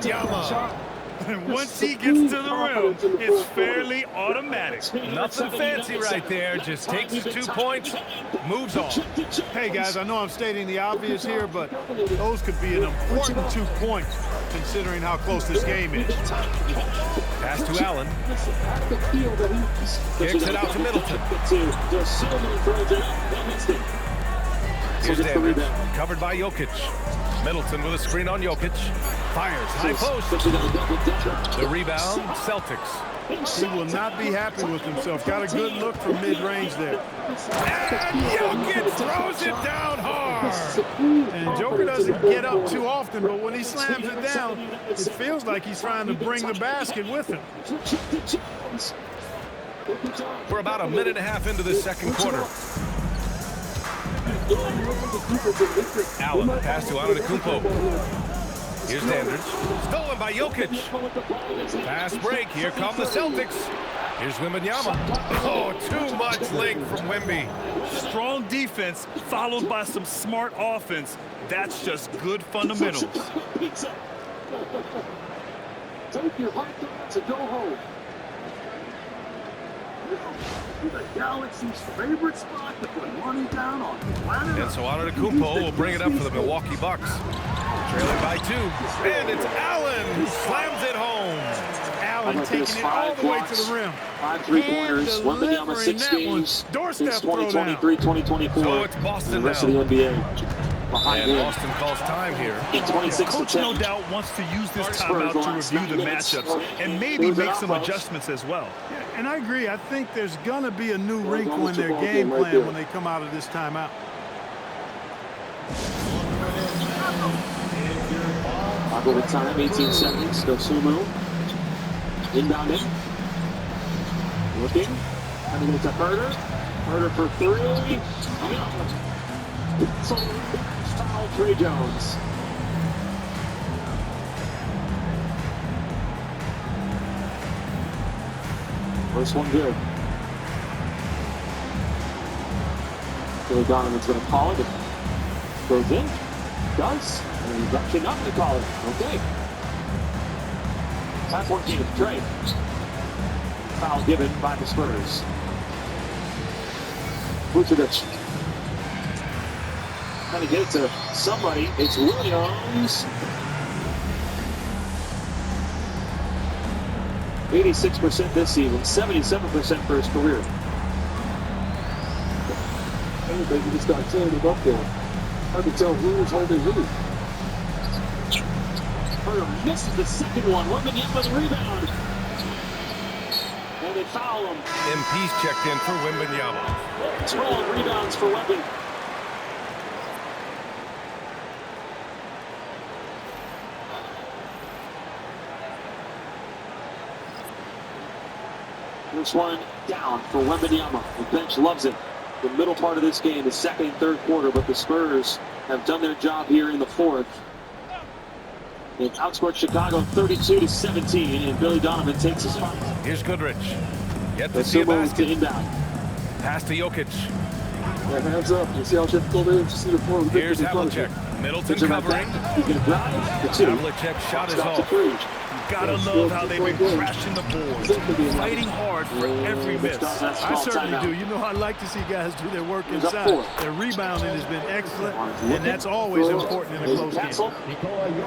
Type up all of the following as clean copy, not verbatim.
Wembanyama. And once he gets to the rim, it's fairly automatic. Nothing fancy right there. Just takes his 2 points, moves on. Hey, guys, I know I'm stating the obvious here, but those could be an important 2 points considering how close this game is. Pass to Allen. Kicks it out to Middleton. Here's Davis, covered by Jokic. Middleton with a screen on Jokic. Fires, high post. The rebound, Celtics. He will not be happy with himself. Got a good look from mid-range there. And Jokic throws it down hard. And Joker doesn't get up too often, but when he slams it down, it feels like he's trying to bring the basket with him. We're about a minute and a half into the second quarter. Allen, pass to Antetokounmpo. Here's Sanders. Stolen by Jokic. Fast break. Here come the Celtics. Here's Wembanyama. Oh, too much length from Wemby. Strong defense followed by some smart offense. That's just good fundamentals. Take your hot dogs and go home. The Galaxy's favorite spot to put money down on planet And so Antetokounmpo will bring it up for the Milwaukee Bucks. Trailing by 2. And it's Allen who slams it home. Allen taking it all the way to the rim. 5 3-pointers. Wembanyama 6 games. Doorstep Since 2023-2024. So it's Boston the rest now. of the NBA. Behind And him. Boston calls time here. In 26 Coach no doubt wants to use this timeout to review the matchups and maybe make some adjustments as well. Yeah, and I agree. I think there's going to be a new wrinkle in their game plan when they come out of this timeout. I'll go to time, 18 seconds. Dosunmu. Inbounding. Looking. Coming into Herder. Herder for 3. So, foul Trey Jones. First one good. Billy Donovan's going to call it. Goes in. Does. And he's actually not going to call it. Okay. Time 14 of Trey. Foul given by the Spurs. Vucevic. Trying to get it to somebody. It's Williams. 86% this season, 77% for his career. Anybody just got tearing him up there. Hard to tell who was holding who. Herder misses the second one. Wembanyama with the rebound. And they foul him. MP's checked in for Wembanyama. 12 rebounds for Wemby. First one down for Wembanyama. The bench loves it. The middle part of this game, the second and third quarter, but the Spurs have done their job here in the fourth. They've outscored Chicago 32-17, and Billy Donovan takes his spot. Here's Goodrich. Yet to see a To basket. inbound. Pass to Jokic. Yeah, hands up. You see how difficult it is to see the floor. Here's Havlicek. Middleton covering. He's going to drive. The two. Havlicek's shot is Drops a off. three. Gotta love how they've been crashing the boards, fighting hard for every miss. I certainly do. You know, I like to see guys do their work inside. Their rebounding has been excellent, and that's always important in a close game.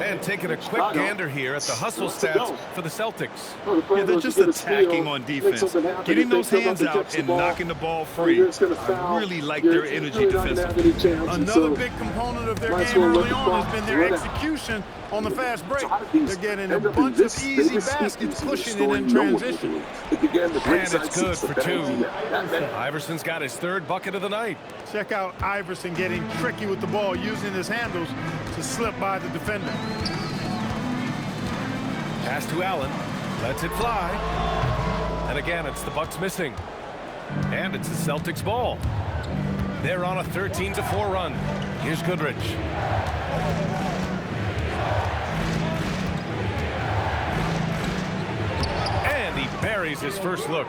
And taking a quick gander here at the hustle stats for the Celtics. Yeah, they're just attacking on defense, getting those hands out and knocking the ball free. I really like their energy defensively. Another big component of their game early on has been their execution on the fast break. They're getting a bunch of easy baskets, pushing it in transition. And it's good for 2. Iverson's got his 3rd bucket of the night. Check out Iverson getting tricky with the ball, using his handles to slip by the defender. Pass to Allen. Lets it fly. And again, it's the Bucks missing. And it's the Celtics ball. They're on a 13-4 run. Here's Goodrich. And he buries his first look.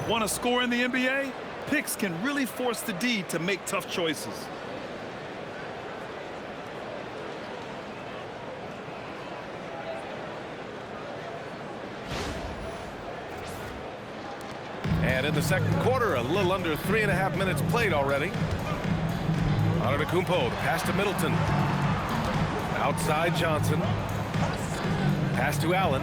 Want to score in the NBA? Picks can really force the D to make tough choices. And in the second quarter, a little under 3.5 minutes played already. Antetokounmpo, the pass to Middleton. Outside Johnson. Pass to Allen.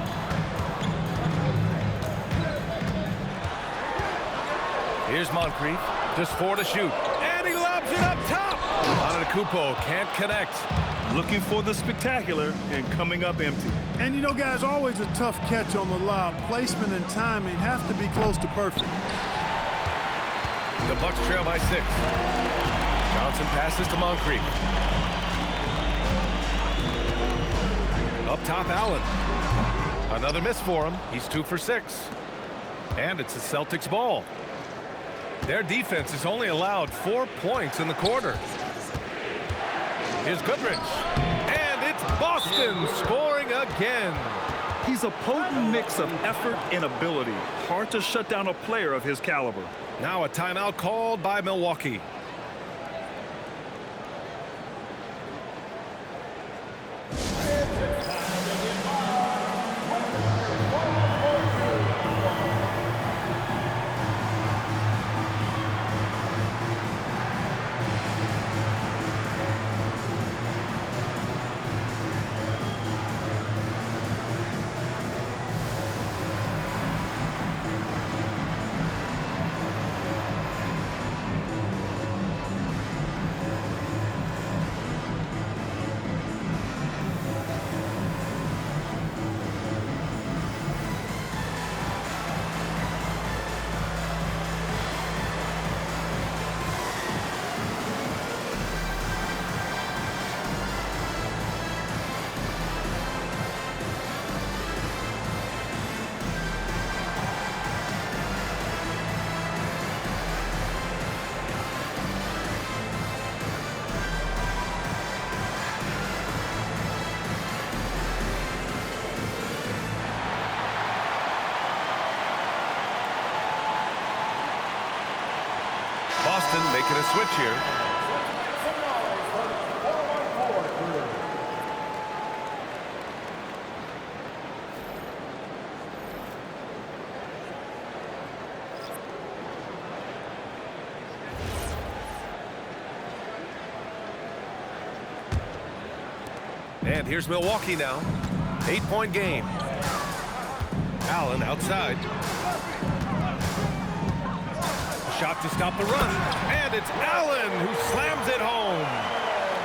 Here's Moncrief. Just 4 to shoot. And he lobs it up top. Antetokounmpo can't connect. Looking for the spectacular and coming up empty. And you know, guys, always a tough catch on the lob. Placement and timing have to be close to perfect. The Bucks trail by 6. Johnson passes to Moncrief. Up top, Allen. Another miss for him. He's 2 for 6. And it's the Celtics ball. Their defense has only allowed 4 points in the quarter. Here's Goodrich. And it's Boston scoring again. He's a potent mix of effort and ability. Hard to shut down a player of his caliber. Now a timeout called by Milwaukee. Boston making a switch here. And here's Milwaukee now. 8-point game. Allen outside. Shot to stop the run, and it's Allen who slams it home.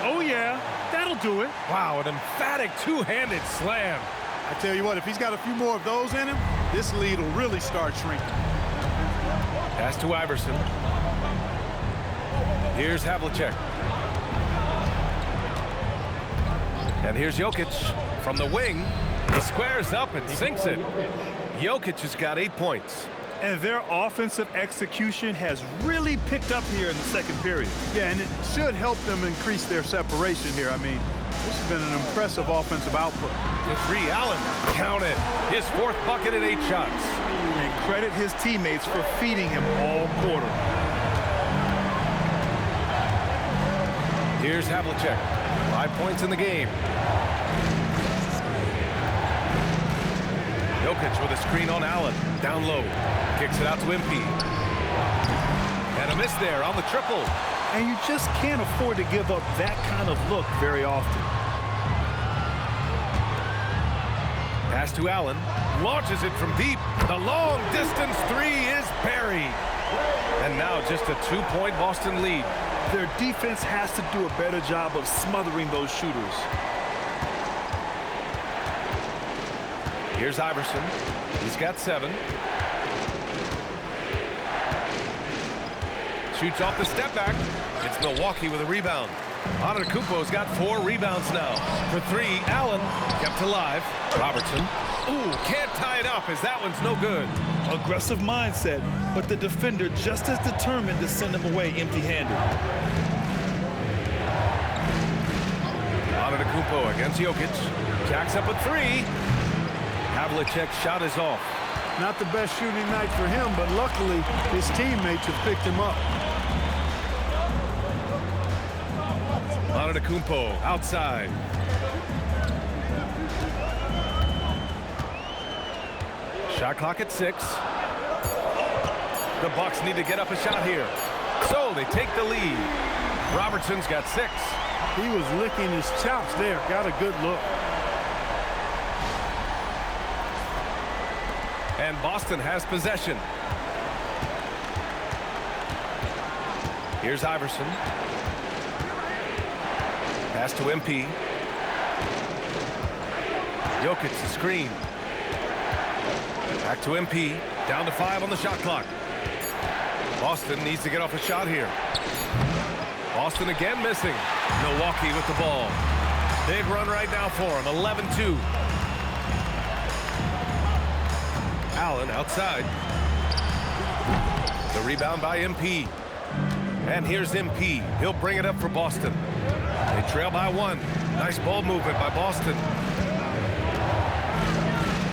Oh, yeah, that'll do it. Wow, an emphatic two-handed slam. I tell you what, if he's got a few more of those in him, this lead will really start shrinking. Pass to Iverson. Here's Havlicek. And here's Jokic from the wing. He squares up and sinks it. Jokic has got 8 points. And their offensive execution has really picked up here in the second period. Yeah, and it should help them increase their separation here. I mean, this has been an impressive offensive output. The 3, Allen. Count it. His 4th bucket in 8 shots. And credit his teammates for feeding him all quarter. Here's Havlicek. 5 points in the game. Jokic with a screen on Allen. Down low. Kicks it out to MP. And a miss there on the triple. And you just can't afford to give up that kind of look very often. Pass to Allen. Launches it from deep. The long distance 3 is buried. And now just a 2-point Boston lead. Their defense has to do a better job of smothering those shooters. Here's Iverson. He's got 7. Shoots off the step back. It's Milwaukee with a rebound. Antetokounmpo's got 4 rebounds now. For 3, Allen kept alive. Robertson. Ooh, can't tie it up as that one's no good. Aggressive mindset, but the defender just as determined to send him away empty-handed. Antetokounmpo against Jokic. Jacks up a 3. Havlicek's shot is off. Not the best shooting night for him, but luckily his teammates have picked him up. Antetokounmpo outside. Shot clock at 6. The Bucks need to get up a shot here. So they take the lead. Robertson's got 6. He was licking his chops there. Got a good look. And Boston has possession. Here's Iverson. Pass to MP. Jokic the screen. Back to MP. Down to 5 on the shot clock. Boston needs to get off a shot here. Boston again missing. Milwaukee with the ball. Big run right now for him. 11-2. Allen outside. The rebound by MP. And here's MP. He'll bring it up for Boston. They trail by 1. Nice ball movement by Boston.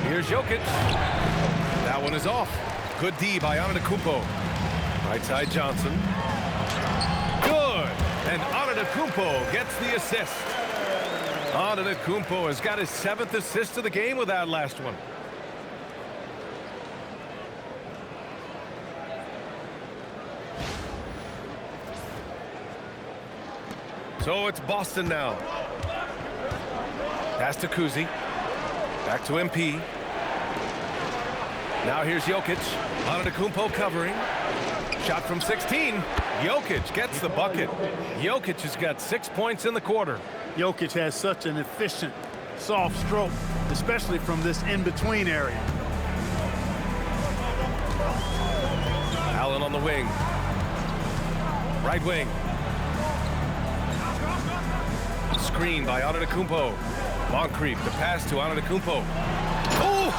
Here's Jokic. That one is off. Good D by Antetokounmpo. Right side Johnson. Good. And Antetokounmpo gets the assist. Antetokounmpo has got his 7th assist of the game with that last one. So it's Boston now. Pass to Kuzi. Back to MP. Now here's Jokic. Antetokounmpo covering. Shot from 16. Jokic gets the bucket. Jokic has got 6 points in the quarter. Jokic has such an efficient, soft stroke, especially from this in-between area. Allen on the wing. Right wing. Screen by Antetokounmpo. Long creep. The pass to Antetokounmpo. Oh,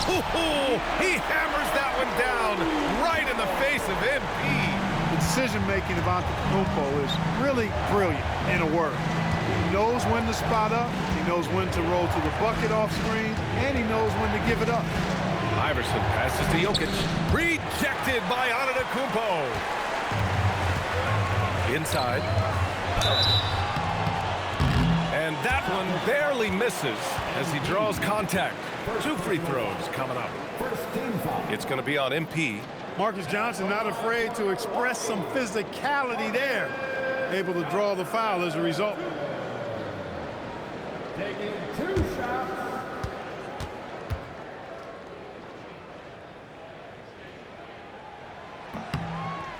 he hammers that one down right in the face of MP. The decision-making of Antetokounmpo is really brilliant, in a word. He knows when to spot up, he knows when to roll to the bucket off screen, and he knows when to give it up. Iverson passes to Jokic. Rejected by Antetokounmpo. Inside. And that one barely misses as he draws contact. 2 free throws coming up. It's going to be on MP. Marcus Johnson not afraid to express some physicality there. Able to draw the foul as a result. Taking 2 shots.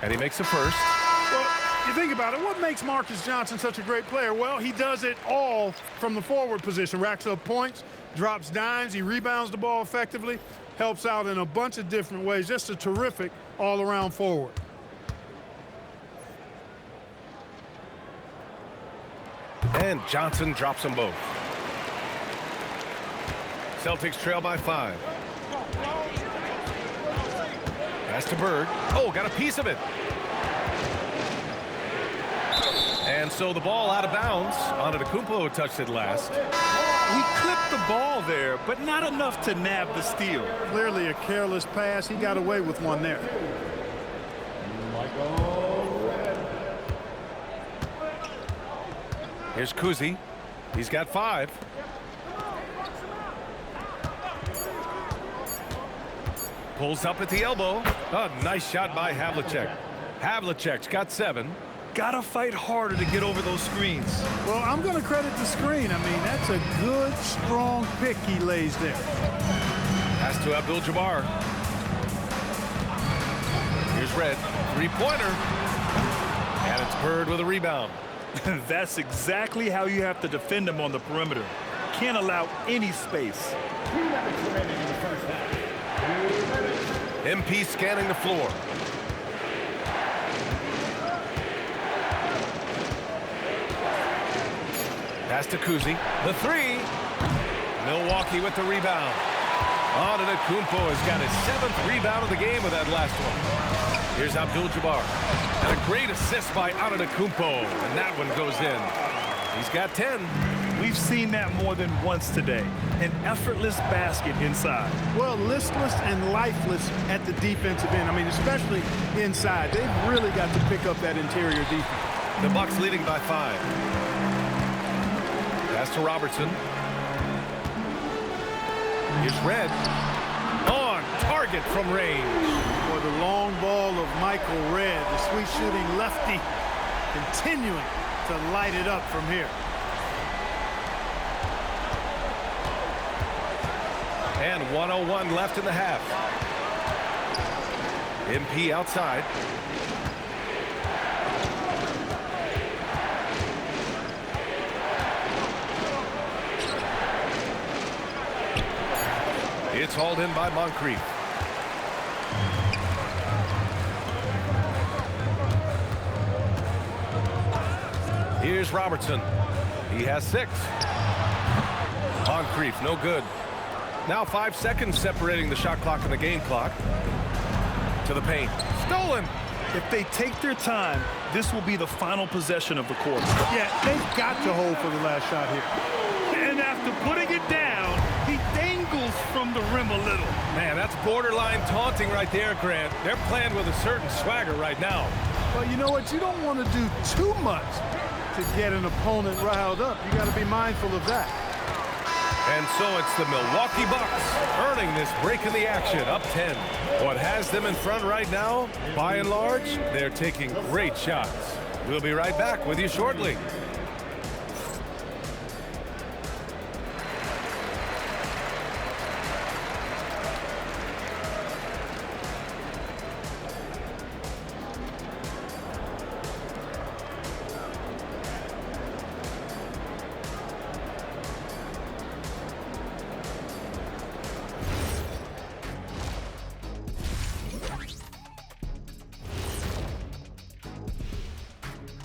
And he makes the first. Well, you think about it, what makes Marcus Johnson such a great player? Well, he does it all from the forward position. Racks up points, drops dimes, he rebounds the ball effectively, helps out in a bunch of different ways. Just a terrific all-around forward. And Johnson drops them both. Celtics trail by 5. Pass to Bird. Oh, got a piece of it. And so the ball out of bounds. Antetokounmpo touched it last. He clipped the ball there, but not enough to nab the steal. Clearly a careless pass. He got away with one there. Here's Kuzi. He's got 5. Pulls up at the elbow. Oh, nice shot by Havlicek. Havlicek's got 7. Gotta fight harder to get over those screens. Well, I'm going to credit the screen. I mean, that's a good, strong pick he lays there. Pass to Abdul-Jabbar. Here's Red. 3-pointer. And it's Bird with a rebound. That's exactly how you have to defend him on the perimeter. Can't allow any space. 2 minutes remaining in the first half. MP scanning the floor. Pass to Kuzi. The 3. Milwaukee with the rebound. Antetokounmpo has got his 7th rebound of the game with that last one. Here's Abdul-Jabbar. And a great assist by Antetokounmpo. And that one goes in. He's got 10. We've seen that more than once today. An effortless basket inside. Well, listless and lifeless at the defensive end. I mean, especially inside. They've really got to pick up that interior defense. The Bucks leading by 5. Pass to Robertson. Here's Red. On target. target from range. For the long ball of Michael Redd, the sweet shooting lefty, continuing to light it up from here. And 1:01 left in the half. MP outside. It's hauled in by Moncrief. Here's Robertson. He has 6. Moncrief, no good. Now 5 seconds separating the shot clock and the game clock. To the paint. Stolen. If they take their time, this will be the final possession of the quarter. Yeah, they've got to hold for the last shot here. And after putting it down, he dangles from the rim a little. Man, that's borderline taunting right there, Grant. They're playing with a certain swagger right now. Well, you know what? You don't want to do too much to get an opponent riled up. You got to be mindful of that. And so it's the Milwaukee Bucks earning this break in the action, up 10. What has them in front right now, by and large, they're taking great shots. We'll be right back with you shortly.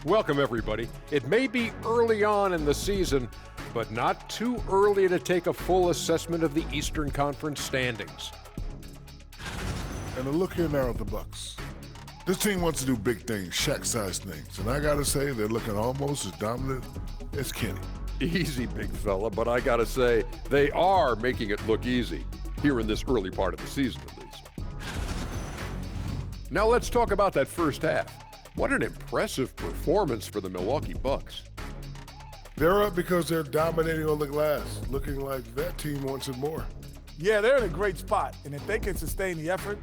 Welcome, everybody. It may be early on in the season, but not too early to take a full assessment of the Eastern Conference standings. And a look here now at the Bucks. This team wants to do big things, Shaq-sized things, and I gotta say they're looking almost as dominant as Kenny. Easy, big fella, but I gotta say, they are making it look easy, here in this early part of the season at least. Now let's talk about that first half. What an impressive performance for the Milwaukee Bucks. They're up because they're dominating on the glass, looking like that team wants it more. Yeah, they're in a great spot, and if they can sustain the effort,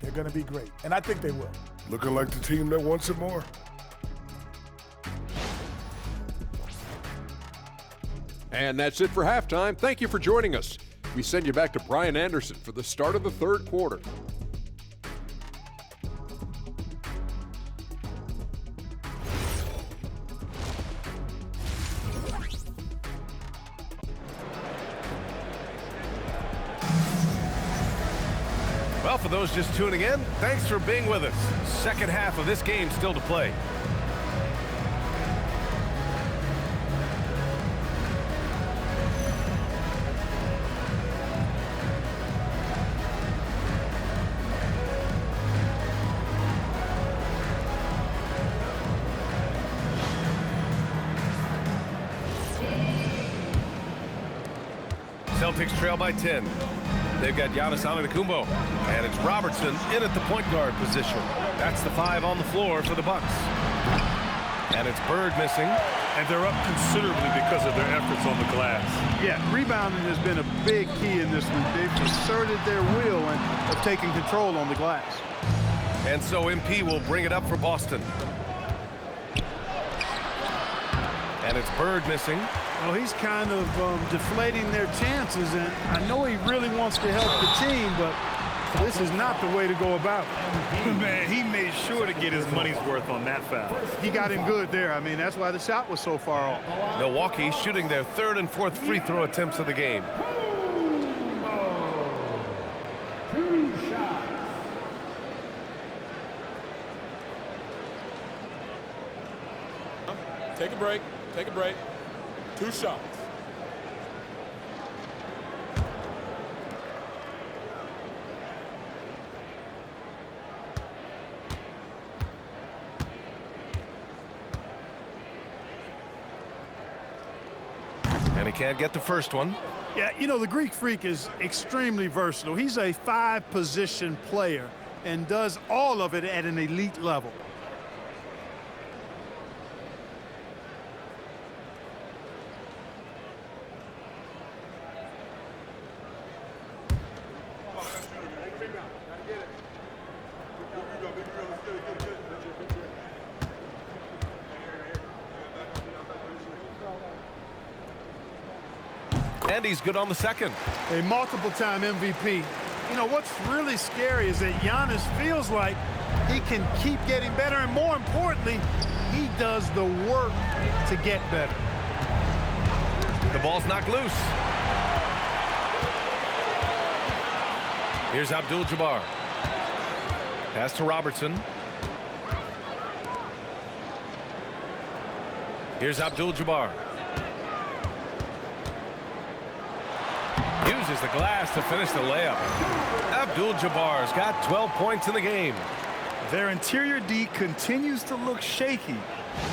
they're going to be great, and I think they will. Looking like the team that wants it more. And that's it for halftime. Thank you for joining us. We send you back to Brian Anderson for the start of the third quarter. Well, for those just tuning in, thanks for being with us. Second half of this game still to play. Celtics trail by 10. They've got Giannis Antetokounmpo, and it's Robertson in at the point guard position. That's the 5 on the floor for the Bucks. And it's Bird missing. And they're up considerably because of their efforts on the glass. Yeah, rebounding has been a big key in this one. They've asserted their will and of taking control on the glass. And so MP will bring it up for Boston. And it's Bird missing. Well, he's kind of deflating their chances, and I know he really wants to help the team, but this is not the way to go about it. Man, he made sure to get his money's worth on that foul. He got him good there. I mean, that's why the shot was so far off. Milwaukee shooting their 3rd and 4th free throw attempts of the game. Take a break. Take a break. 2 shots. And he can't get the first one. Yeah, you know, the Greek Freak is extremely versatile. He's a 5-position player and does all of it at an elite level. And he's good on the second. A multiple-time MVP. You know, what's really scary is that Giannis feels like he can keep getting better, and more importantly, he does the work to get better. The ball's knocked loose. Here's Abdul-Jabbar. Pass to Robertson. Here's Abdul-Jabbar. Uses the glass to finish the layup. Abdul-Jabbar's got 12 points in the game. Their interior D continues to look shaky.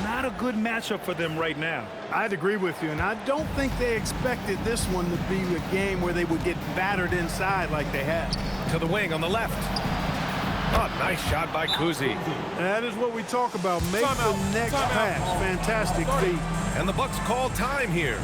Not a good matchup for them right now. I'd agree with you, and I don't think they expected this one to be a game where they would get battered inside like they have. To the wing on the left. Oh, nice shot by Kuzi. That is what we talk about. Make the next pass. Fantastic feat. And the Bucks call time here.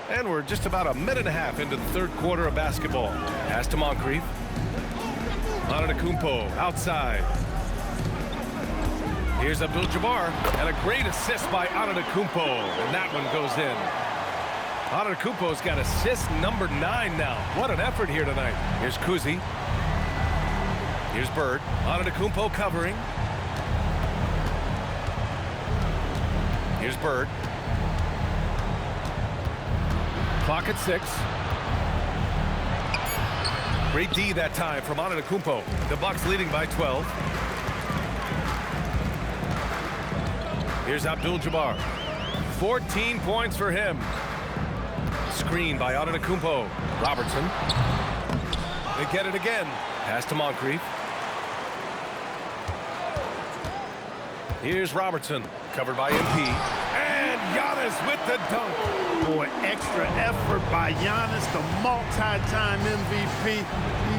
And we're just about a minute and a half into the third quarter of basketball. Pass to Moncrief. Antetokounmpo outside. Here's Abdul-Jabbar, and a great assist by Antetokounmpo, and that one goes in. Antetokounmpo's got assist number 9 now. What an effort here tonight. Here's Kuzi. Here's Bird. Antetokounmpo covering. Here's Bird. Clock at 6. Great D that time from Antetokounmpo. The Bucks leading by 12. Here's Abdul-Jabbar. 14 points for him. Screen by Antetokounmpo. Robertson. They get it again. Pass to Moncrief. Here's Robertson. Covered by MP. And Giannis with the dunk. Boy, extra effort by Giannis, the multi-time MVP.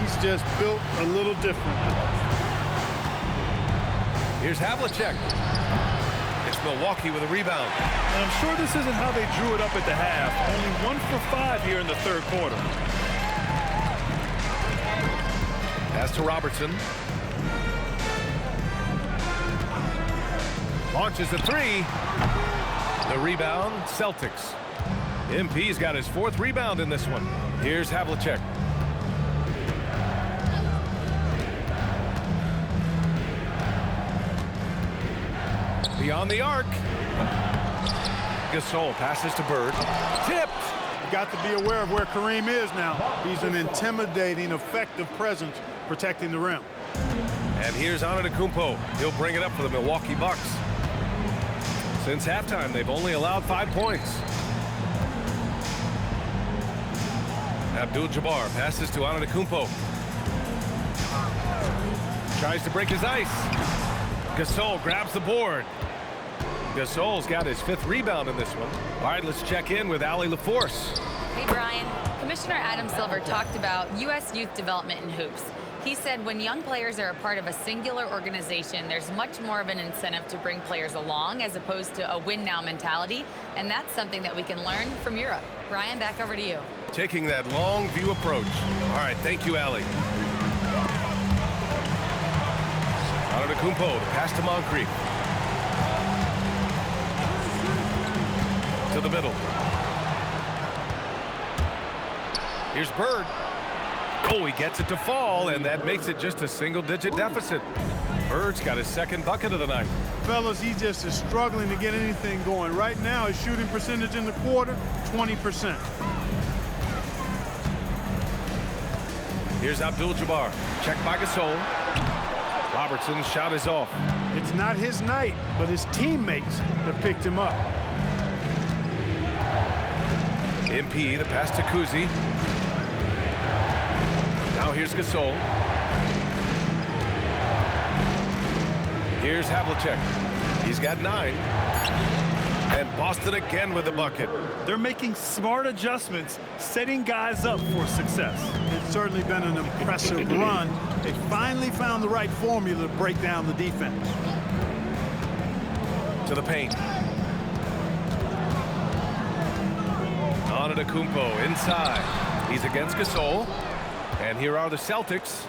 He's just built a little different. Here's Havlicek. It's Milwaukee with a rebound. And I'm sure this isn't how they drew it up at the half. Only 1 for 5 here in the third quarter. Pass to Robertson. Launches the 3. The rebound, Celtics. MP's got his 4th rebound in this one. Here's Havlicek. Beyond the arc. Gasol passes to Bird. Tipped. You've got to be aware of where Kareem is now. He's an intimidating, effective presence protecting the rim. And here's Antetokounmpo. He'll bring it up for the Milwaukee Bucks. Since halftime, they've only allowed 5 points. Abdul-Jabbar passes to Antetokounmpo. Tries to break his ice. Gasol grabs the board. Gasol's got his 5th rebound in this one. All right, let's check in with Allie LaForce. Hey, Brian. Commissioner Adam Silver talked about U.S. youth development in hoops. He said when young players are a part of a singular organization, there's much more of an incentive to bring players along as opposed to a win-now mentality, and that's something that we can learn from Europe. Brian, back over to you. Taking that long view approach. All right, thank you, Allie. Antetokounmpo, the pass to Moncrief. To the middle. Here's Bird. Oh, he gets it to fall, and that makes it just a single-digit deficit. Bird's got his 2nd bucket of the night. Fellas, he just is struggling to get anything going. Right now, his shooting percentage in the quarter, 20%. Here's Abdul-Jabbar. Checked by Gasol. Robertson's shot is off. It's not his night, but his teammates have picked him up. MP, the pass to Kuzi. Now here's Gasol. Here's Havlicek. He's got 9. And Boston again with the bucket. They're making smart adjustments, setting guys up for success. It's certainly been an impressive run. They finally found the right formula to break down the defense. To the paint. Antetokounmpo inside. He's against Gasol. And here are the Celtics.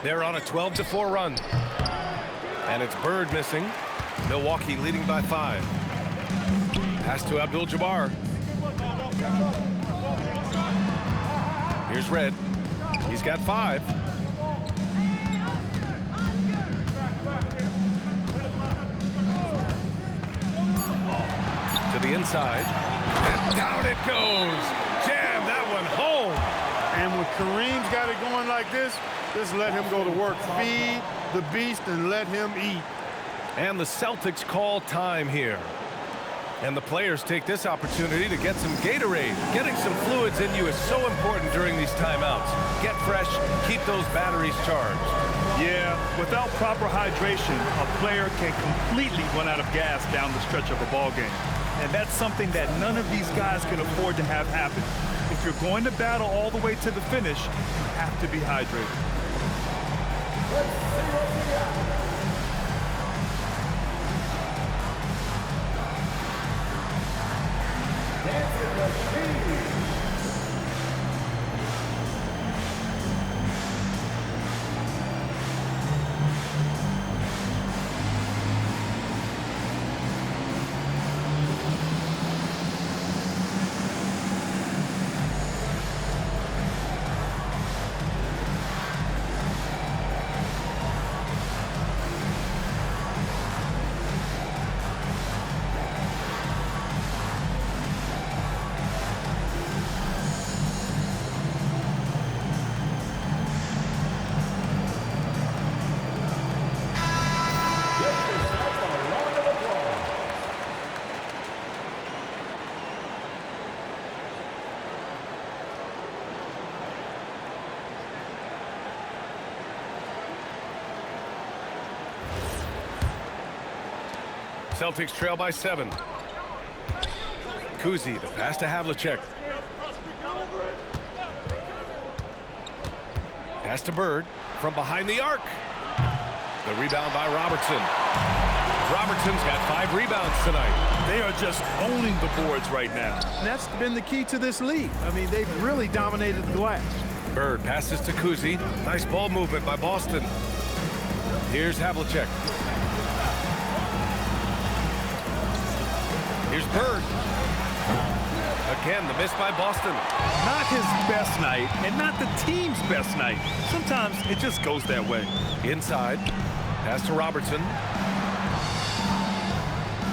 They're on a 12-4 run. And it's Bird missing. Milwaukee leading by 5. Pass to Abdul-Jabbar. Here's Red. He's got 5. To the inside. And down it goes. Jam that one home. And when Kareem's got it going like this, just let him go to work. Feed the beast and let him eat. And the Celtics call time here. And the players take this opportunity to get some Gatorade. Getting some fluids in you is so important during these timeouts. Get fresh, keep those batteries charged. Yeah, without proper hydration, a player can completely run out of gas down the stretch of a ball game. And that's something that none of these guys can afford to have happen. If you're going to battle all the way to the finish, you have to be hydrated. Celtics trail by 7. Kuzi, the pass to Havlicek. Pass to Bird from behind the arc. The rebound by Robertson. Robertson's got 5 rebounds tonight. They are just owning the boards right now. And that's been the key to this league. I mean, they've really dominated the glass. Bird passes to Kuzi. Nice ball movement by Boston. Here's Havlicek. Here's Bird. Again, the miss by Boston. Not his best night, and not the team's best night. Sometimes it just goes that way. Inside. Pass to Robertson.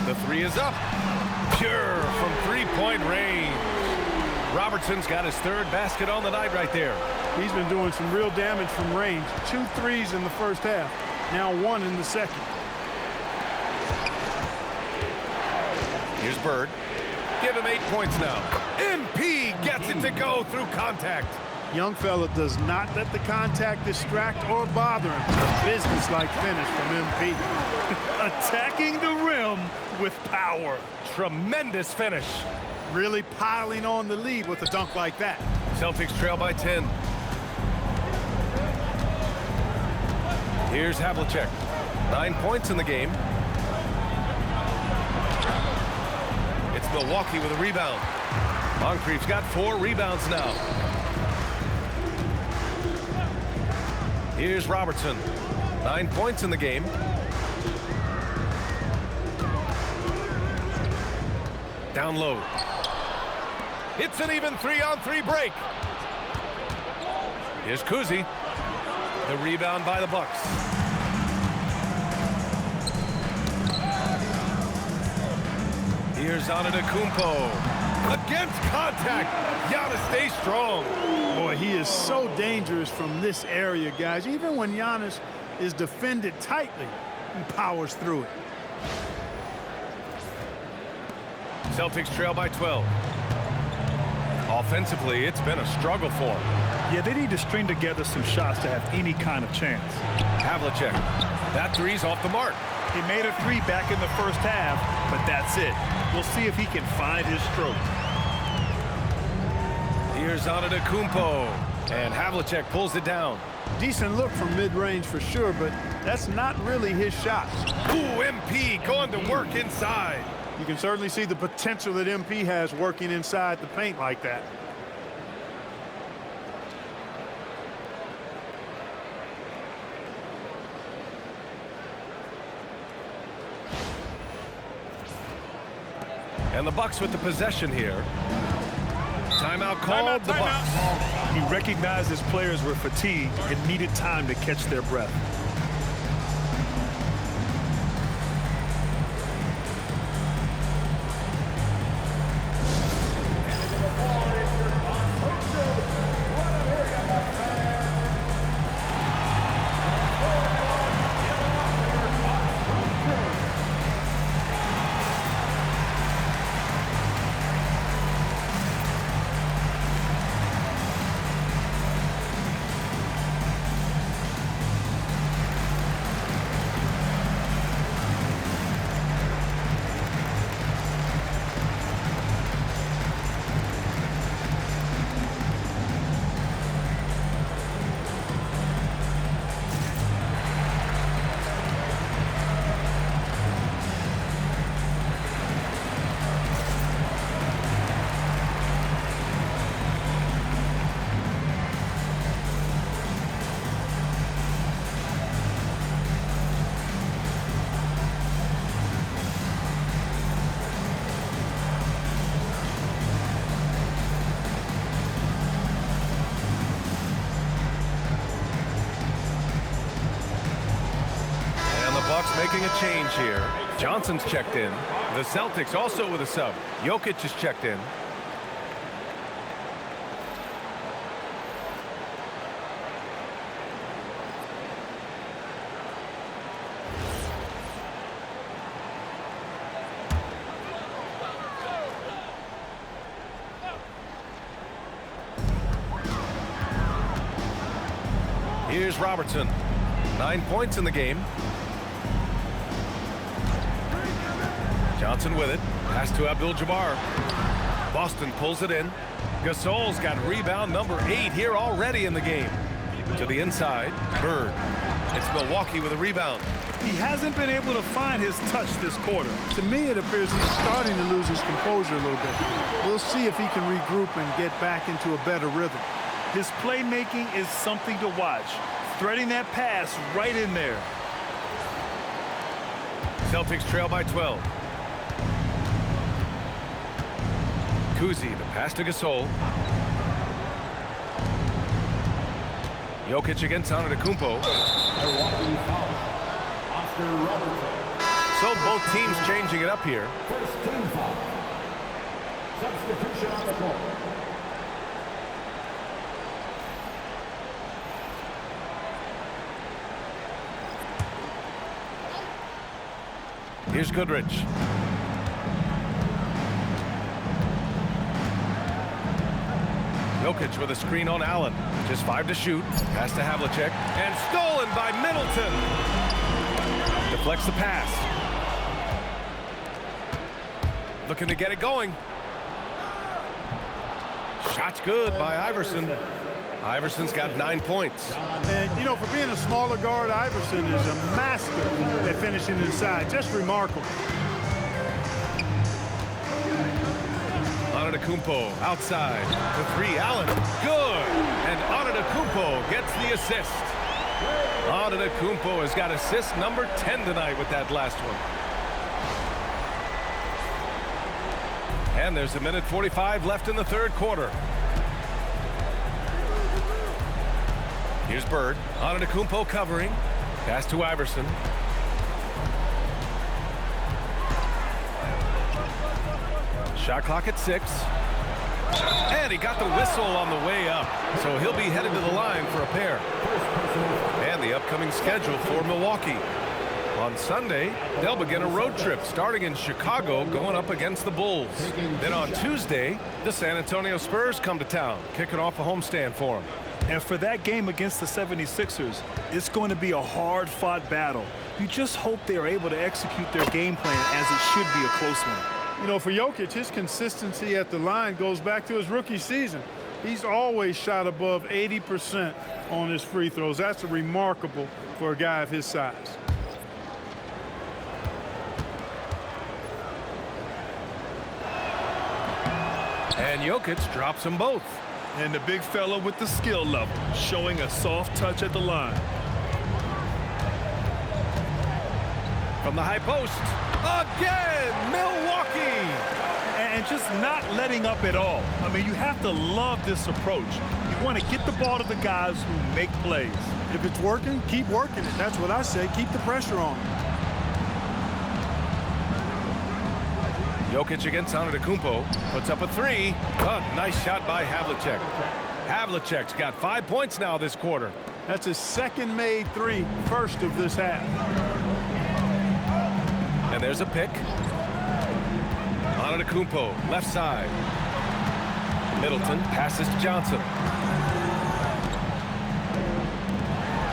The 3 is up. Pure from 3-point range. Robertson's got his third basket on the night right there. He's been doing some real damage from range. 2 threes in the first half, now 1 in the second. Here's Bird. Give him 8 points now. MP gets it to go through contact. Young fella does not let the contact distract or bother him. A business-like finish from MP. Attacking the rim with power. Tremendous finish. Really piling on the lead with a dunk like that. Celtics trail by 10. Here's Havlicek. 9 points in the game. It's Milwaukee with a rebound. Moncrief's got 4 rebounds now. Here's Robertson. 9 points in the game. Down low. It's an even 3-on-3 break. Here's Kuzi. The rebound by the Bucks. Here's Antetokounmpo. Against contact. Giannis stays strong. Boy, he is so dangerous from this area, guys. Even when Giannis is defended tightly, he powers through it. Celtics trail by 12. Offensively, it's been a struggle for them. Yeah, they need to string together some shots to have any kind of chance. Havlicek. That three's off the mark. He made a 3 back in the first half, but that's it. We'll see if he can find his stroke. Here's Antetokounmpo. And Havlicek pulls it down. Decent look from mid-range for sure, but that's not really his shot. Ooh, MP going to work inside. You can certainly see the potential that MP has working inside the paint like that. And the Bucks with the possession here. Timeout called. The Bucks. He recognized his players were fatigued and needed time to catch their breath. Bucks making a change here. Johnson's checked in. The Celtics also with a sub. Jokic is checked in. Here's Robertson. 9 points in the game. Johnson with it. Pass to Abdul-Jabbar. Boston pulls it in. Gasol's got rebound number 8 here already in the game. To the inside. Bird. It's Milwaukee with a rebound. He hasn't been able to find his touch this quarter. To me, it appears he's starting to lose his composure a little bit. We'll see if he can regroup and get back into a better rhythm. His playmaking is something to watch. Threading that pass right in there. Celtics trail by 12. Kuzi, the pass to Gasol. Jokic against Antetokounmpo. So both teams changing it up here. First team foul. Substitution on the floor. Here's Goodrich. Jokic with a screen on Allen. Just 5 to shoot. Pass to Havlicek. And stolen by Middleton. Deflects the pass. Looking to get it going. Shot's good by Iverson. Iverson's got 9 points. And, you know, for being a smaller guard, Iverson is a master at finishing inside. Just remarkable. Antetokounmpo outside. The 3, Allen. Good. And Antetokounmpo gets the assist. Antetokounmpo has got assist number 10 tonight with that last one. And there's 1:45 left in the third quarter. Here's Bird. Antetokounmpo covering. Pass to Iverson. Shot clock at 6. And he got the whistle on the way up. So he'll be headed to the line for a pair. And the upcoming schedule for Milwaukee. On Sunday, they'll begin a road trip starting in Chicago, going up against the Bulls. Then on Tuesday, the San Antonio Spurs come to town, kicking off a homestand for them. And for that game against the 76ers, it's going to be a hard-fought battle. You just hope they're able to execute their game plan, as it should be a close one. You know, for Jokic, his consistency at the line goes back to his rookie season. He's always shot above 80% on his free throws. That's remarkable for a guy of his size. And Jokic drops them both. And the big fella with the skill level, showing a soft touch at the line. From the high post, again, Milwaukee! And just not letting up at all. I mean, you have to love this approach. You want to get the ball to the guys who make plays. If it's working, keep working it. That's what I say. Keep the pressure on. Jokic against Antetokounmpo, puts up a 3. Oh, nice shot by Havlicek. Havlicek's got 5 points now this quarter. That's his second made 3, first of this half. And there's a pick. Antetokounmpo, left side. Middleton passes to Johnson.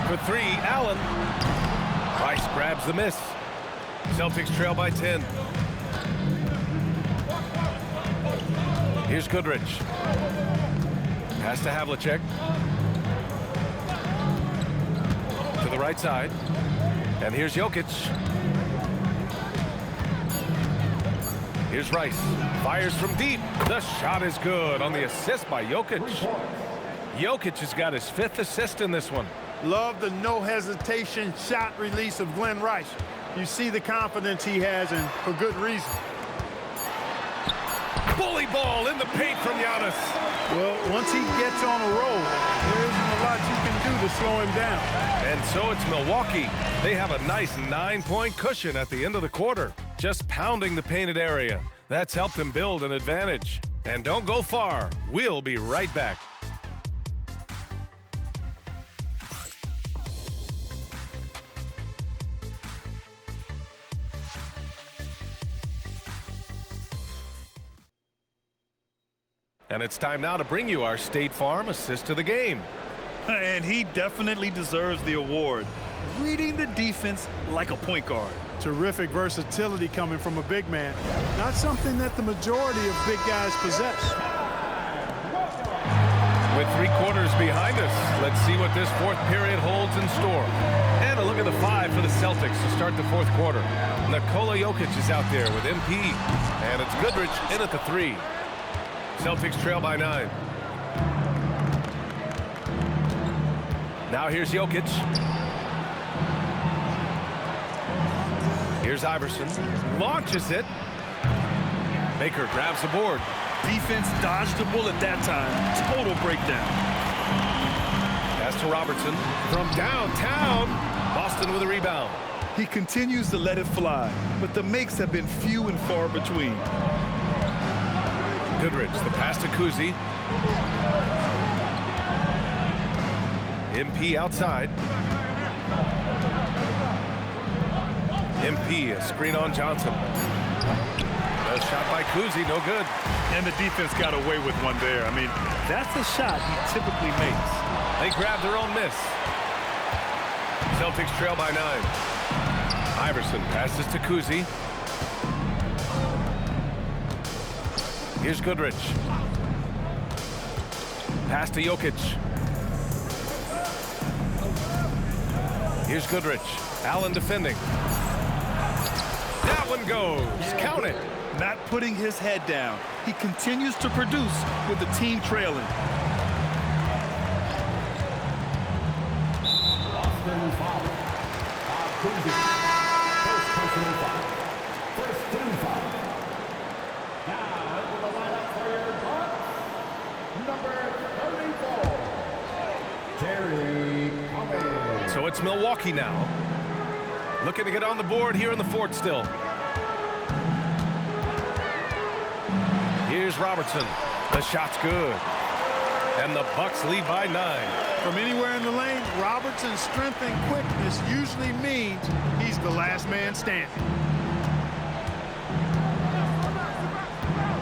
For 3, Allen. Rice grabs the miss. Celtics trail by 10. Here's Goodrich. Pass to Havlicek. To the right side. And here's Jokic. Here's Rice. Fires from deep. The shot is good on the assist by Jokic. Jokic has got his 5th assist in this one. Love the no hesitation shot release of Glenn Rice. You see the confidence he has, and for good reason. Bully ball in the paint from Giannis. Well, once he gets on a roll, there isn't a lot you can do to slow him down. And so it's Milwaukee. They have a nice 9-point cushion at the end of the quarter, just pounding the painted area. That's helped them build an advantage. And don't go far. We'll be right back. And it's time now to bring you our State Farm assist to the game. And he definitely deserves the award. Reading the defense like a point guard. Terrific versatility coming from a big man. Not something that the majority of big guys possess. With 3 quarters behind us, let's see what this 4th period holds in store. And a look at the 5 for the Celtics to start the 4th quarter. Nikola Jokic is out there with MP. And it's Goodrich in at the 3. Celtics trail by 9. Now here's Jokic. Here's Iverson. Launches it. Baker grabs the board. Defense dodged the bullet that time. Total breakdown. Pass to Robertson. From downtown. Boston with a rebound. He continues to let it fly, but the makes have been few and far between. Goodrich, the pass to Kuzi. MP outside. MP, a screen on Johnson. A shot by Cousy, no good. And the defense got away with one there. I mean, that's a shot he typically makes. They grab their own miss. Celtics trail by 9. Iverson passes to Cousy. Here's Goodrich. Pass to Jokic. Here's Goodrich. Allen defending. That one goes. Count it. Not putting his head down. He continues to produce with the team trailing. Boston foul. Cousy. First personal foul. First team foul. Now into the lineup for your Bucks, number 34, Terry Cummings. So it's Milwaukee now. Looking to get on the board here in the fourth still. Here's Robertson. The shot's good. And the Bucks lead by 9. From anywhere in the lane, Robertson's strength and quickness usually means he's the last man standing.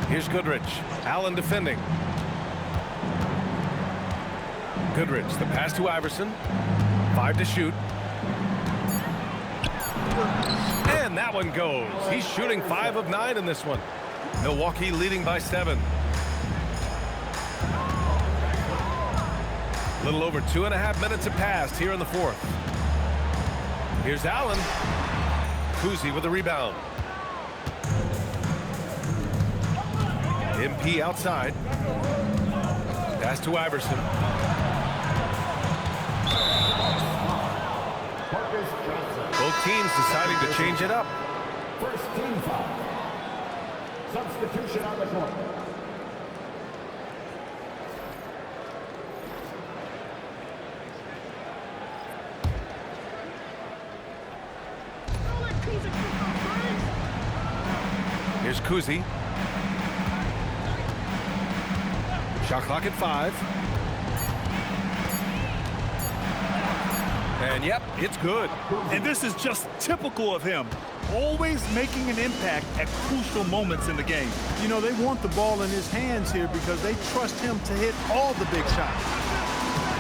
Here's Goodrich. Allen defending. Goodrich, the pass to Iverson. 5 to shoot. And that one goes. He's shooting 5 of 9 in this one. Milwaukee leading by 7. A little over 2.5 minutes have passed here in the fourth. Here's Allen. Cousy with the rebound. MP outside. Pass to Iverson. Both teams deciding to change it up. First team foul. Substitution on the court. Here's Cousy. Shot clock at 5. And yep, it's good. And this is just typical of him. Always making an impact at crucial moments in the game. You know, they want the ball in his hands here because they trust him to hit all the big shots.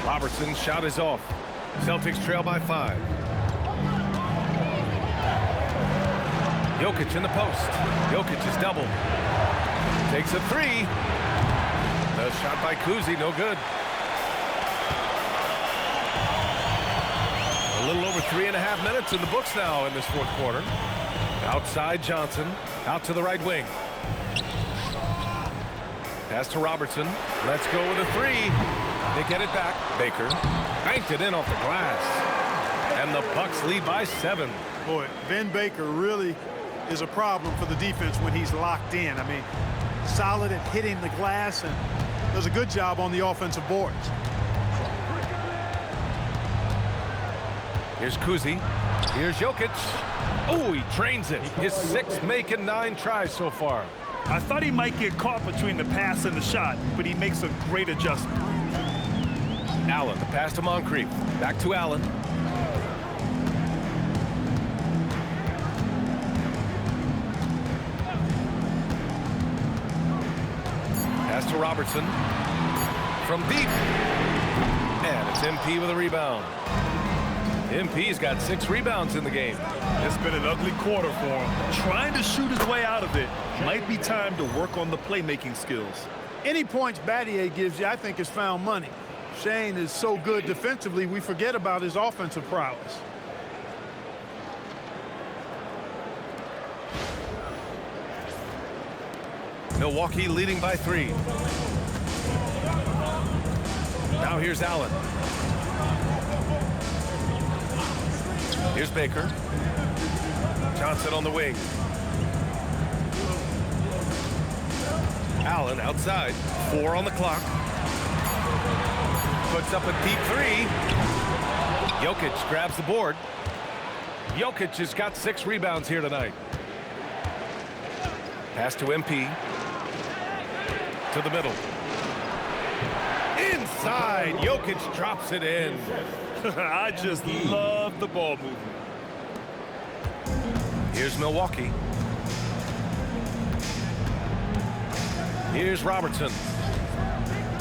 Robertson's shot is off. Celtics trail by 5. Jokic in the post. Jokic is doubled. Takes a 3. The shot by Cousy, no good. A little over 3.5 minutes in the books now in this fourth quarter. Outside Johnson, out to the right wing. Pass to Robertson. Let's go with a 3. They get it back. Baker banked it in off the glass. And the Bucks lead by 7. Boy, Ben Baker really is a problem for the defense when he's locked in. I mean, solid at hitting the glass and does a good job on the offensive boards. Here's Cousy. Here's Jokic. Oh, he trains it. His 6th make in 9 tries so far. I thought he might get caught between the pass and the shot, but he makes a great adjustment. Allen, the pass to Moncrief. Back to Allen. Pass to Robertson. From deep. And it's MP with a rebound. MP's got 6 rebounds in the game. It's been an ugly quarter for him. Trying to shoot his way out of it. Might be time to work on the playmaking skills. Any points Battier gives you, I think, is found money. Shane is so good defensively, we forget about his offensive prowess. Milwaukee leading by 3. Now here's Allen. Here's Baker. Johnson on the wing. Allen outside. 4 on the clock. Puts up a deep 3. Jokic grabs the board. Jokic has got 6 rebounds here tonight. Pass to MP. To the middle. Inside. Jokic drops it in. I just love the ball movement. Here's Milwaukee. Here's Robertson.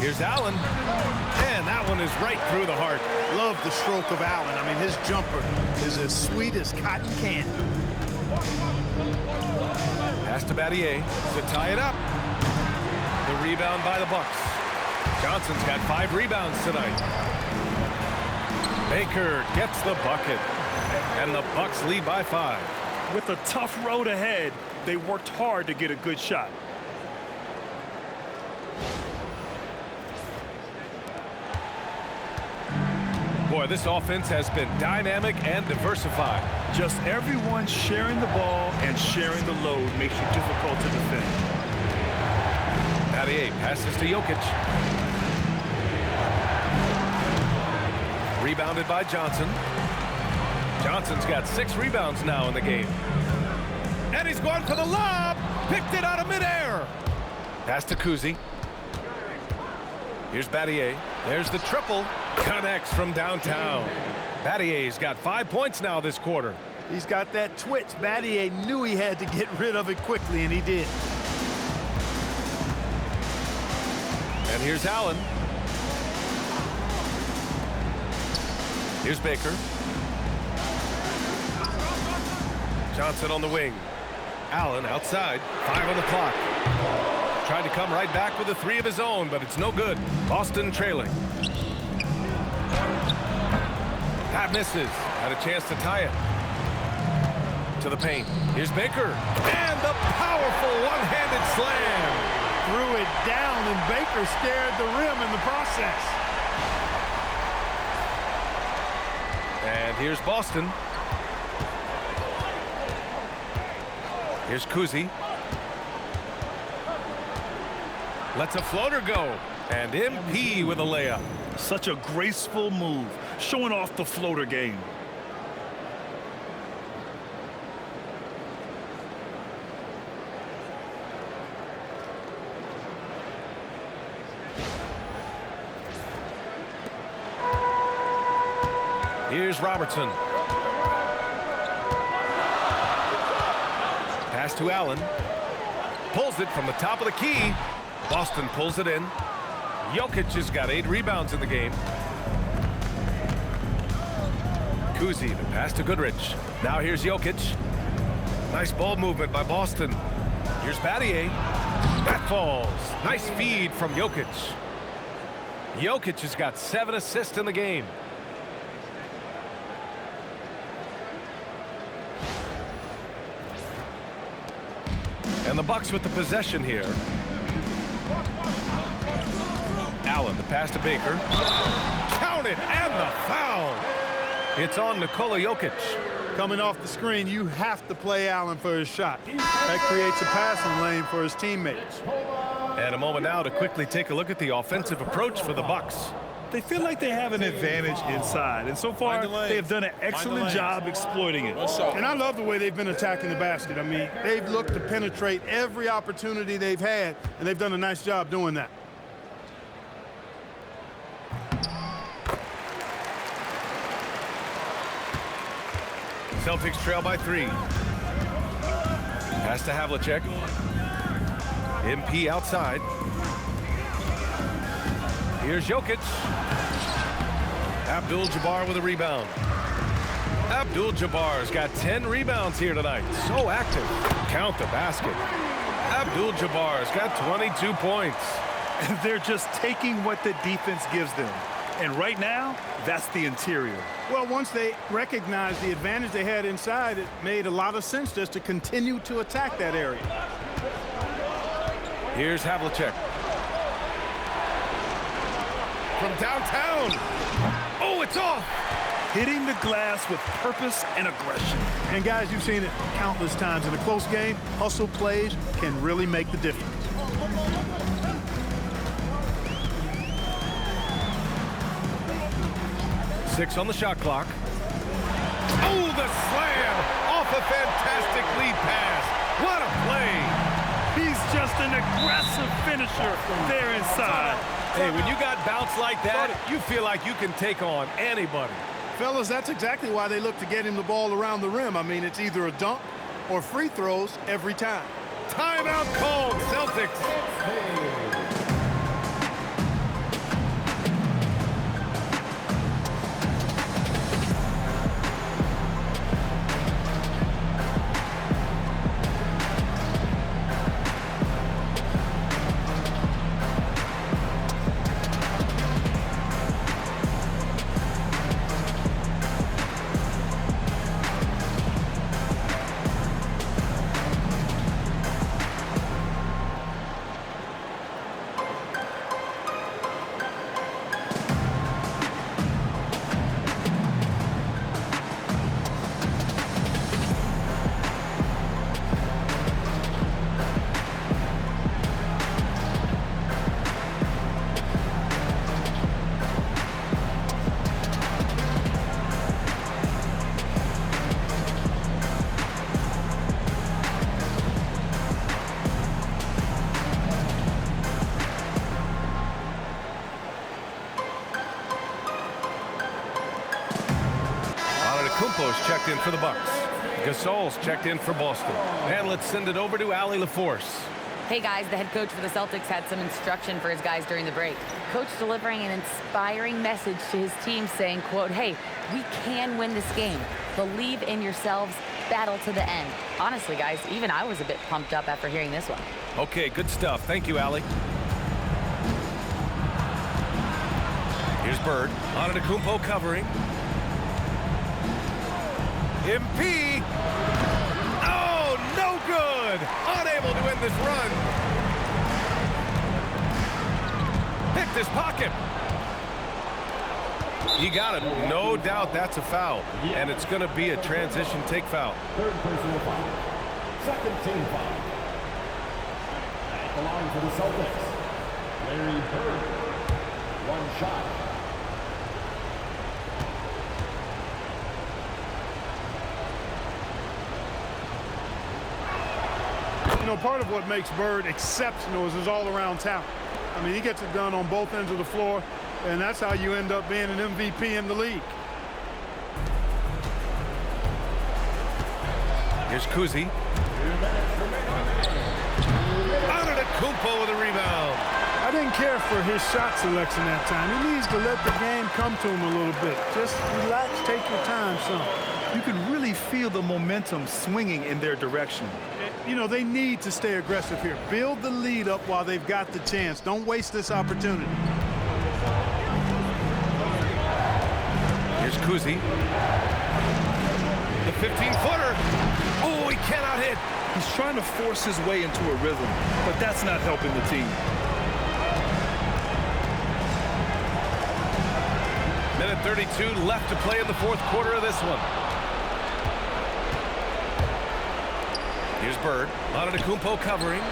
Here's Allen. And that one is right through the heart. Love the stroke of Allen. I mean, his jumper is as sweet as cotton candy. Pass to Battier to tie it up. The rebound by the Bucks. Johnson's got 5 rebounds tonight. Baker gets the bucket. And the Bucks lead by 5. With a tough road ahead, they worked hard to get a good shot. Boy, this offense has been dynamic and diversified. Just everyone sharing the ball and sharing the load makes you difficult to defend. Battier passes to Jokic. Rebounded by Johnson. Johnson's got 6 rebounds now in the game. And he's going for the lob. Picked it out of midair. Pass to Kuzi. Here's Battier. There's the triple. Connects from downtown. Battier's got 5 points now this quarter. He's got that twitch. Battier knew he had to get rid of it quickly, and he did. And here's Allen. Here's Baker. Johnson on the wing. Allen outside. 5 on the clock. Tried to come right back with a 3 of his own, but it's no good. Boston trailing. That misses. Had a chance to tie it. To the paint. Here's Baker. And the powerful one-handed slam. Threw it down, and Baker scared the rim in the process. And here's Boston. Here's Kuzi. Lets a floater go. And MP with a layup. Such a graceful move, showing off the floater game. Here's Robertson. Pass to Allen. Pulls it from the top of the key. Boston pulls it in. Jokic has got 8 rebounds in the game. Kuzi, the pass to Goodrich. Now here's Jokic. Nice ball movement by Boston. Here's Battier. That falls. Nice feed from Jokic. Jokic has got 7 assists in the game. And the Bucks with the possession here. Allen, the pass to Baker. Counted, and the foul. It's on Nikola Jokic. Coming off the screen, you have to play Allen for his shot. That creates a passing lane for his teammates. And a moment now to quickly take a look at the offensive approach for the Bucks. They feel like they have an advantage inside, and so far they have done an excellent job exploiting it. And I love the way they've been attacking the basket. I mean, they've looked to penetrate every opportunity they've had, and they've done a nice job doing that. Celtics trail by 3. Pass to Havlicek. MP outside. Here's Jokic. Abdul-Jabbar with a rebound. Abdul-Jabbar's got 10 rebounds here tonight. So active. Count the basket. Abdul-Jabbar's got 22 points. And they're just taking what the defense gives them. And right now, that's the interior. Well, once they recognized the advantage they had inside, it made a lot of sense just to continue to attack that area. Here's Havlicek. From downtown. Oh, it's off. Hitting the glass with purpose and aggression. And guys, you've seen it countless times in a close game. Hustle plays can really make the difference. Six on the shot clock. Oh, the slam off a fantastic lead pass. What a play. He's just an aggressive finisher there inside. Hey, when you got bounce like that, you feel like you can take on anybody. Fellas, that's exactly why they look to get him the ball around the rim. I mean, it's either a dunk or free throws every time. Timeout called, Celtics. Antetokounmpo's checked in for the Bucks. Gasol's checked in for Boston. And let's send it over to Allie LaForce. Hey guys, the head coach for the Celtics had some instruction for his guys during the break. Coach delivering an inspiring message to his team saying, quote, hey, we can win this game. Believe in yourselves, battle to the end. Honestly, guys, even I was a bit pumped up after hearing this one. Okay, good stuff. Thank you, Allie. Here's Bird. Antetokounmpo covering. MP. Oh, no good. Unable to win this run. Picked his pocket. He got it. No doubt that's a foul. And it's going to be a transition take foul. Third personal foul. Second team foul. At the line for the Celtics, Larry Bird. One shot. You know, part of what makes Bird exceptional is his all-around talent. I mean, he gets it done on both ends of the floor, and that's how you end up being an MVP in the league. Here's Kuzi. Antetokounmpo with a rebound. I didn't care for his shot selection that time. He needs to let the game come to him a little bit. Just relax, take your time, son. You can really feel the momentum swinging in their direction. You know, they need to stay aggressive here. Build the lead up while they've got the chance. Don't waste this opportunity. Here's Kuzi. The 15-footer. Oh, he cannot hit. He's trying to force his way into a rhythm, but that's not helping the team. Minute 32 left to play in the fourth quarter of this one. Here's Bird. Antetokounmpo covering.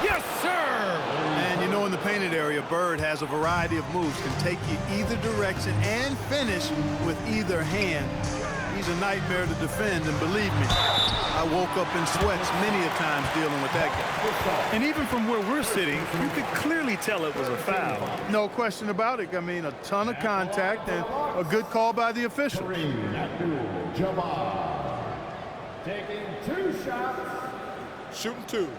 Yes, sir! And you know, in the painted area, Bird has a variety of moves. Can take you either direction and finish with either hand. He's a nightmare to defend, and believe me, I woke up in sweats many a times dealing with that guy. And even from where we're sitting, you could clearly tell it was a foul. No question about it. I mean, a ton of contact and a good call by the official. Abdul-Jabbar taking 2 shots. Shooting 2.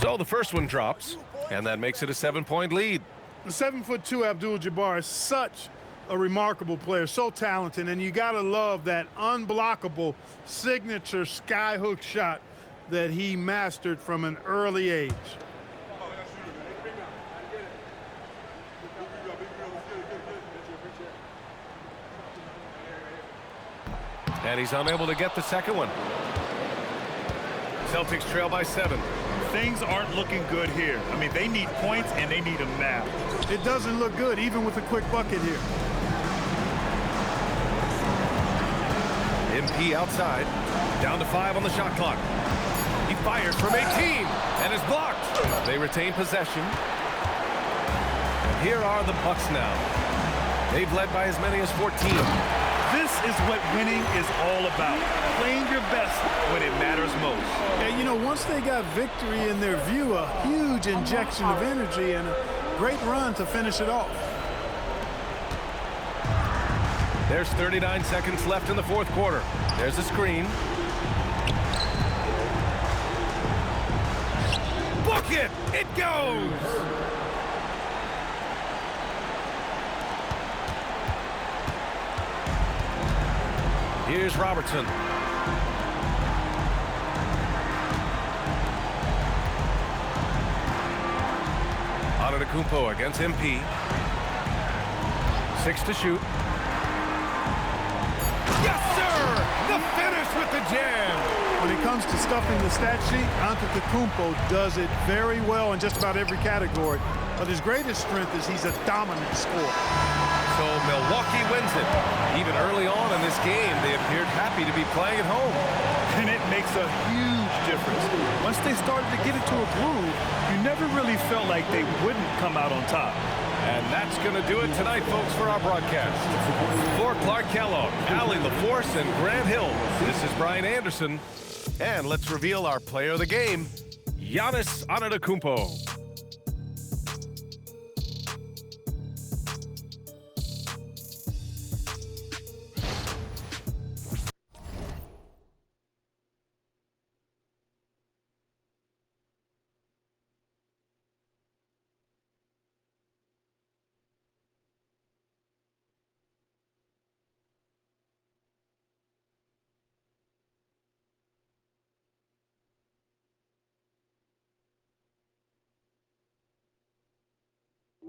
So the first one drops, and that makes it a 7-point lead. The 7'2" Abdul-Jabbar is such a remarkable player, so talented, and you gotta love that unblockable signature skyhook shot that he mastered from an early age. And he's unable to get the second one. Celtics trail by 7. Things aren't looking good here. I mean, they need points, and they need them now. It doesn't look good, even with a quick bucket here. MP outside. Down to 5 on the shot clock. He fires from 18 and is blocked. They retain possession. And here are the Bucks now. They've led by as many as 14. This is what winning is all about. Playing your best when it matters most. And, you know, once they got victory in their view, a huge injection of energy and a great run to finish it off. There's 39 seconds left in the fourth quarter. There's a screen. Bucket! It goes! Here's Robertson. Antetokounmpo against MP. 6 to shoot. Yes, sir! The finish with the jam! When it comes to stuffing the stat sheet, Antetokounmpo does it very well in just about every category. But his greatest strength is he's a dominant scorer. So Milwaukee wins it. Even early on in this game, they appeared happy to be playing at home. And it makes a huge difference. Once they started to get into a groove, you never really felt like they wouldn't come out on top. And that's going to do it tonight, folks, for our broadcast. For Clark Kellogg, Allie LaForce, and Grant Hill, this is Brian Anderson. And let's reveal our player of the game, Giannis Antetokounmpo.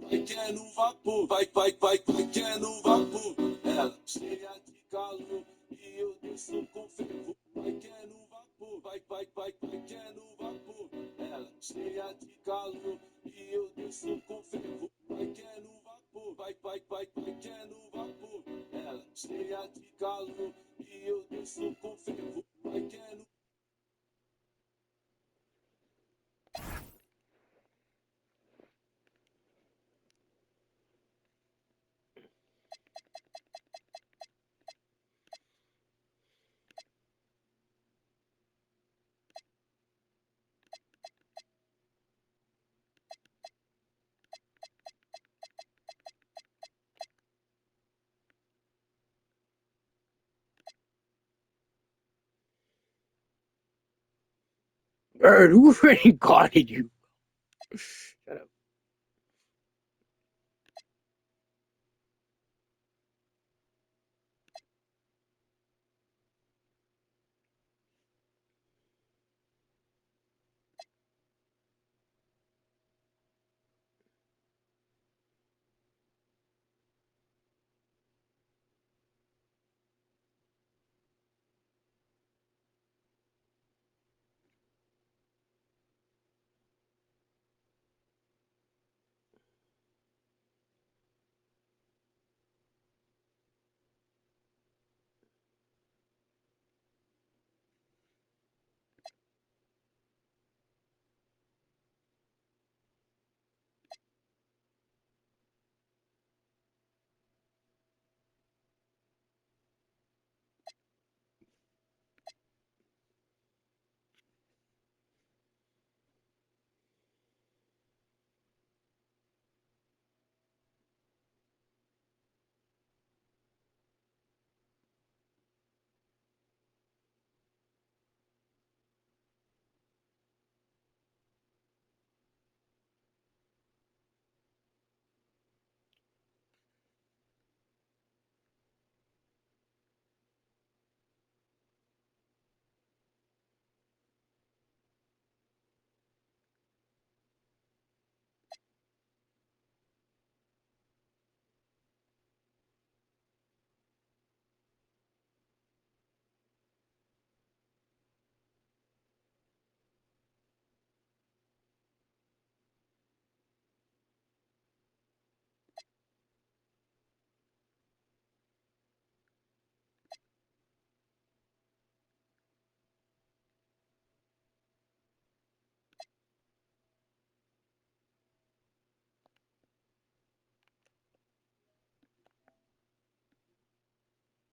Vai que é no vapor, vai que é no vapor. Ela cheia de calor e eu desço com fervor. Vai que é no vapor, vai que é no vapor. Ela cheia de calor e eu desço com fervor. Vai que é no vapor, vai que é no vapor. Ela cheia de calor e eu desço com fervor. Vai que é no Bird, who really guarded you? Shut up.